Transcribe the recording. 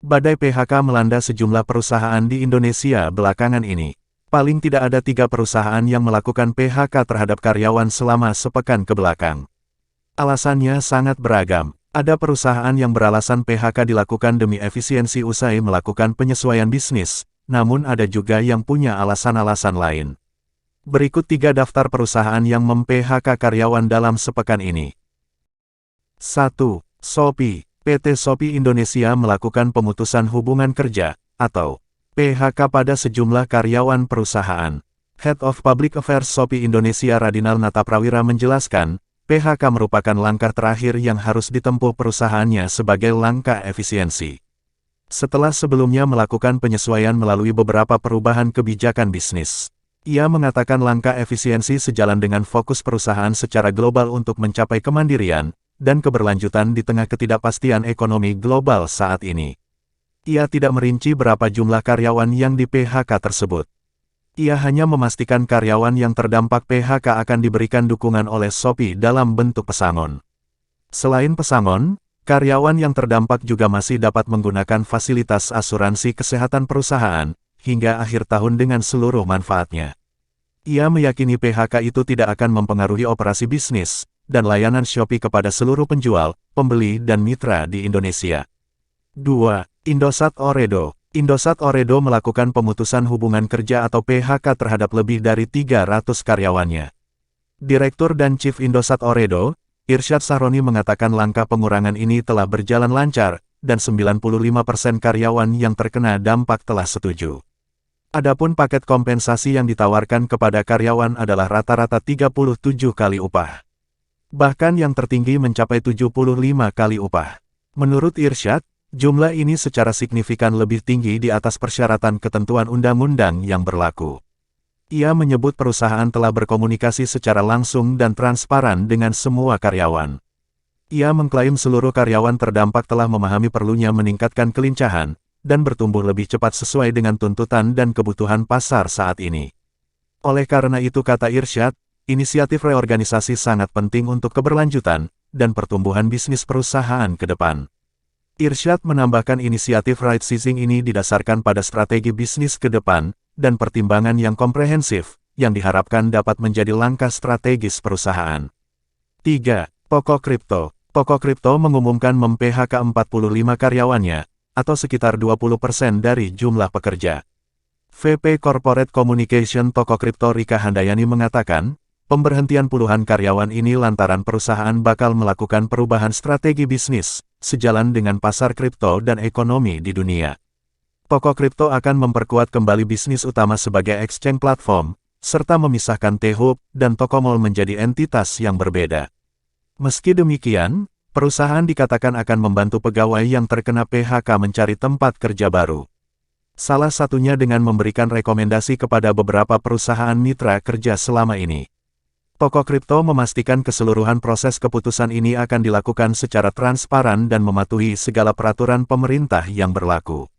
Badai PHK melanda sejumlah perusahaan di Indonesia belakangan ini. Paling tidak ada 3 perusahaan yang melakukan PHK terhadap karyawan selama sepekan kebelakang. Alasannya sangat beragam. Ada perusahaan yang beralasan PHK dilakukan demi efisiensi usai melakukan penyesuaian bisnis, namun ada juga yang punya alasan-alasan lain. Berikut 3 daftar perusahaan yang mem-PHK karyawan dalam sepekan ini. 1. Shopee. PT Shopee Indonesia melakukan pemutusan hubungan kerja, atau PHK pada sejumlah karyawan perusahaan. Head of Public Affairs Shopee Indonesia Radinal Nataprawira menjelaskan, PHK merupakan langkah terakhir yang harus ditempuh perusahaannya sebagai langkah efisiensi. Setelah sebelumnya melakukan penyesuaian melalui beberapa perubahan kebijakan bisnis. Ia mengatakan langkah efisiensi sejalan dengan fokus perusahaan secara global untuk mencapai kemandirian dan keberlanjutan di tengah ketidakpastian ekonomi global saat ini. Ia tidak merinci berapa jumlah karyawan yang di-PHK tersebut. Ia hanya memastikan karyawan yang terdampak PHK akan diberikan dukungan oleh Shopee dalam bentuk pesangon. Selain pesangon, karyawan yang terdampak juga masih dapat menggunakan fasilitas asuransi kesehatan perusahaan hingga akhir tahun dengan seluruh manfaatnya. Ia meyakini PHK itu tidak akan mempengaruhi operasi bisnis dan layanan Shopee kepada seluruh penjual, pembeli dan mitra di Indonesia. 2. Indosat Ooredoo. Indosat Ooredoo melakukan pemutusan hubungan kerja atau PHK terhadap lebih dari 300 karyawannya. Direktur dan Chief Indosat Ooredoo, Irsyad Sahroni mengatakan langkah pengurangan ini telah berjalan lancar, dan 95% karyawan yang terkena dampak telah setuju. Adapun paket kompensasi yang ditawarkan kepada karyawan adalah rata-rata 37 kali upah. Bahkan yang tertinggi mencapai 75 kali upah. Menurut Irsyad, jumlah ini secara signifikan lebih tinggi di atas persyaratan ketentuan undang-undang yang berlaku. Ia menyebut perusahaan telah berkomunikasi secara langsung dan transparan dengan semua karyawan. Ia mengklaim seluruh karyawan terdampak telah memahami perlunya meningkatkan kelincahan dan bertumbuh lebih cepat sesuai dengan tuntutan dan kebutuhan pasar saat ini. Oleh karena itu, kata Irsyad, inisiatif reorganisasi sangat penting untuk keberlanjutan dan pertumbuhan bisnis perusahaan ke depan. Irsyad menambahkan inisiatif right-sizing ini didasarkan pada strategi bisnis ke depan dan pertimbangan yang komprehensif, yang diharapkan dapat menjadi langkah strategis perusahaan. 3. Toko Kripto. Toko Kripto mengumumkan mem-PHK 45 karyawannya, atau sekitar 20% dari jumlah pekerja. VP Corporate Communication Toko Kripto Rika Handayani mengatakan, pemberhentian puluhan karyawan ini lantaran perusahaan bakal melakukan perubahan strategi bisnis, sejalan dengan pasar kripto dan ekonomi di dunia. Toko Kripto akan memperkuat kembali bisnis utama sebagai exchange platform, serta memisahkan T-Hub dan Tokomall menjadi entitas yang berbeda. Meski demikian, perusahaan dikatakan akan membantu pegawai yang terkena PHK mencari tempat kerja baru. Salah satunya dengan memberikan rekomendasi kepada beberapa perusahaan mitra kerja selama ini. Toko Kripto memastikan keseluruhan proses keputusan ini akan dilakukan secara transparan dan mematuhi segala peraturan pemerintah yang berlaku.